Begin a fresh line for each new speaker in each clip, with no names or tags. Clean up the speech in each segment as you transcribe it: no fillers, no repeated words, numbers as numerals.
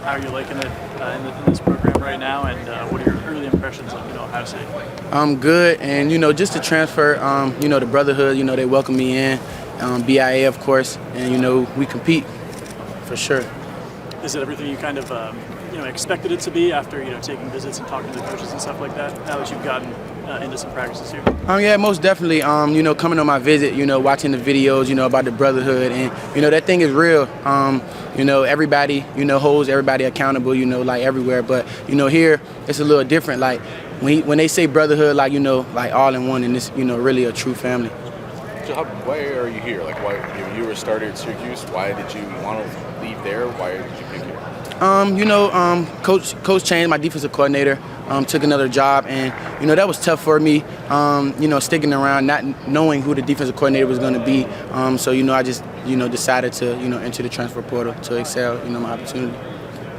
how are you liking it in this program right now, and what are your early impressions of Ohio State?
I'm good, and just to transfer, the brotherhood, they welcome me in, BIA of course, and we compete for sure.
Is it everything you kind of expected it to be after taking visits and talking to the coaches and stuff like that? Now that you've gotten into some practices here.
Yeah, most definitely. Coming on my visit, watching the videos, about the brotherhood, and that thing is real. Everybody, holds everybody accountable, like everywhere. But here it's a little different. Like when they say brotherhood, like like all in one, and it's really a true family.
So why are you here? Like why you were a starter at Syracuse? Why did you want to leave there? Why did you pick here?
Coach changed my defensive coordinator, took another job, and that was tough for me. Sticking around, not knowing who the defensive coordinator was going to be. So I just decided to enter the transfer portal to excel. My opportunity.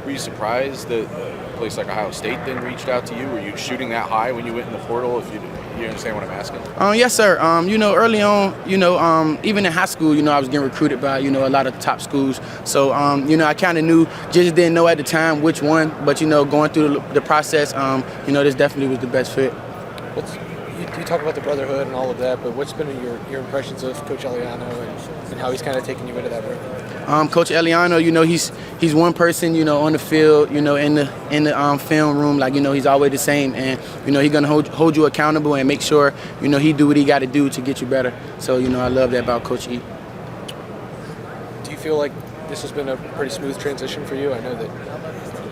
Were you surprised that a place like Ohio State then reached out to you? Were you shooting that high when you went in the portal? If you understand what I'm asking?
Yes, sir. Early on, even in high school, I was getting recruited by, a lot of top schools. So, I kind of knew, just didn't know at the time which one. But, going through the process, this definitely was the best fit.
You talk about the brotherhood and all of that, but what's been your impressions of Coach Eliano and how he's kind of taken you into that room?
Coach Eliano, he's one person, on the field, in the film room, like he's always the same, and he's gonna hold you accountable and make sure he do what he got to do to get you better. So I love that about Coach E.
Do you feel like this has been a pretty smooth transition for you? I know that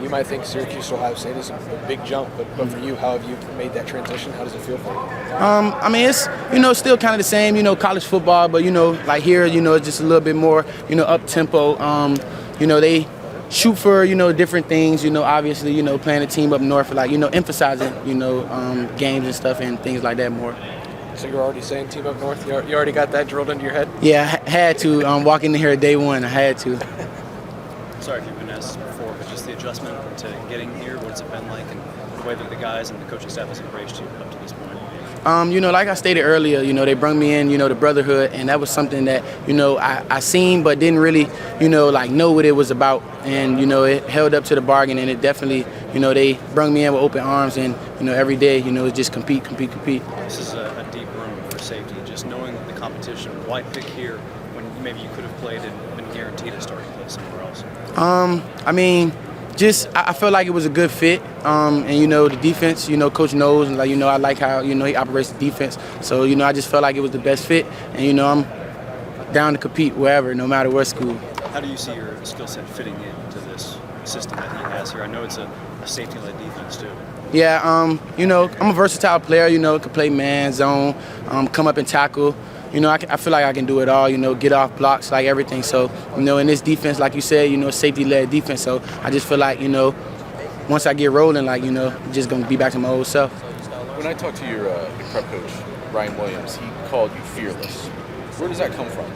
you might think Syracuse to Ohio State is a big jump, but for you, how have you made that transition? How does it feel for you?
It's still kind of the same, college football, but like here, it's just a little bit more, up tempo. They shoot for different things, obviously, playing a team up north, like emphasizing games and stuff and things like that more.
So you're already saying team up north? You already got that drilled into your head?
Yeah, I had to. Walking in here day one, I had to.
Sorry if you've been asked this before, but just the adjustment to getting here, what's it been like, and the way that the guys and the coaching staff has embraced you up to this point?
Like I stated earlier, they brought me in, the brotherhood, and that was something that, I seen but didn't really, know what it was about. And, it held up to the bargain, and it definitely, they brought me in with open arms, and, every day, it's just compete.
This is a deep room for safety. Just knowing the competition, why pick here when maybe you could have played and been guaranteed a starting place somewhere else?
I felt like it was a good fit, and the defense, Coach knows, and I like how he operates the defense. So I just felt like it was the best fit, and I'm down to compete wherever, no matter what school.
How do you see your skill set fitting into this system that he has here? I know it's a safety-led defense too.
Yeah, I'm a versatile player. Can play man, zone, come up and tackle. I feel like I can do it all, get off blocks, like everything. So, in this defense, like you said, safety-led defense. So I just feel like, once I get rolling, like, just going to be back to my old self.
When I talked to your prep coach, Ryan Williams, he called you fearless. Where does that come from?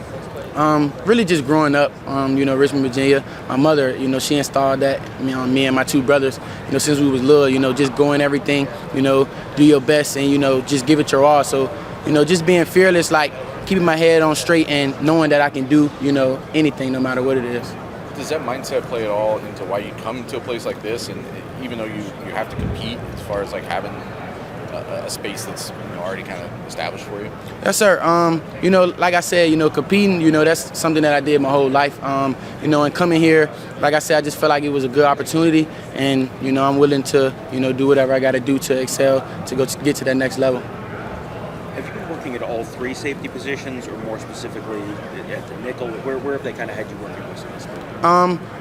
Really just growing up, Richmond, Virginia. My mother, she installed that, me and my two brothers, since we was little, just going everything, do your best and, just give it your all. So, just being fearless, like keeping my head on straight and knowing that I can do, anything no matter what it is.
Does that mindset play at all into why you come to a place like this, and even though you have to compete as far as like having a space that's already kind of established for you?
Yes, sir. Like I said, competing, that's something that I did my whole life. And coming here, like I said, I just felt like it was a good opportunity, and I'm willing to do whatever I got to do to excel to get to that next level.
Have you been working at all three safety positions, or more specifically at the nickel? Where have they kind of had you working most of this?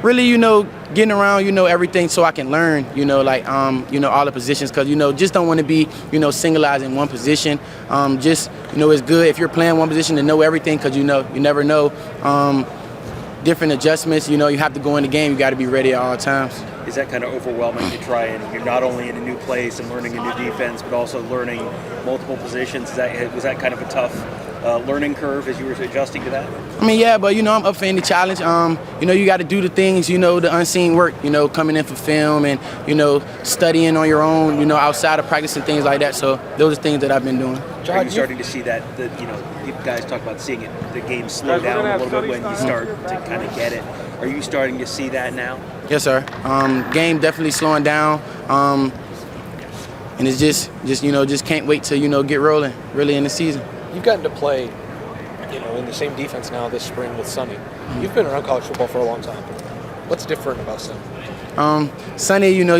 Really, getting around, everything so I can learn, all the positions, because, just don't want to be, singleized in one position. It's good if you're playing one position to know everything, because, you never know different adjustments. You have to go in the game. You got to be ready at all times.
Is that kind of overwhelming to try and you're not only in a new place and learning a new defense, but also learning multiple positions? Was that kind of a tough learning curve as you were adjusting to that?
I mean, yeah, but, you know, I'm up for any challenge. You know, you got to do the things, you know, the unseen work, you know, coming in for film and, you know, studying on your own, you know, outside of practice and things like that. So those are things that I've been doing.
Are you starting to see that, you know, you guys talk about seeing it, the game slow down a little bit when you start to kind of get it. Are you starting to see that now?
Yes, sir. Game definitely slowing down. And it's just you know, just can't wait to, you know, get rolling really in the season.
You've gotten to play, you know, in the same defense now this spring with Sonny. You've been around college football for a long time. What's different about Sonny?
Sonny, you know,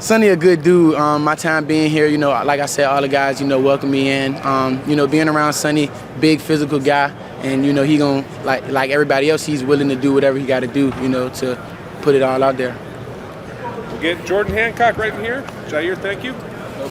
Sonny a good dude. My time being here, you know, like I said, all the guys, you know, welcome me in. You know, being around Sonny, big physical guy, and, you know, he gonna, like everybody else, he's willing to do whatever he got to do, you know, to put it all out there.
We'll get Jordan Hancock right in here. Jair, thank you.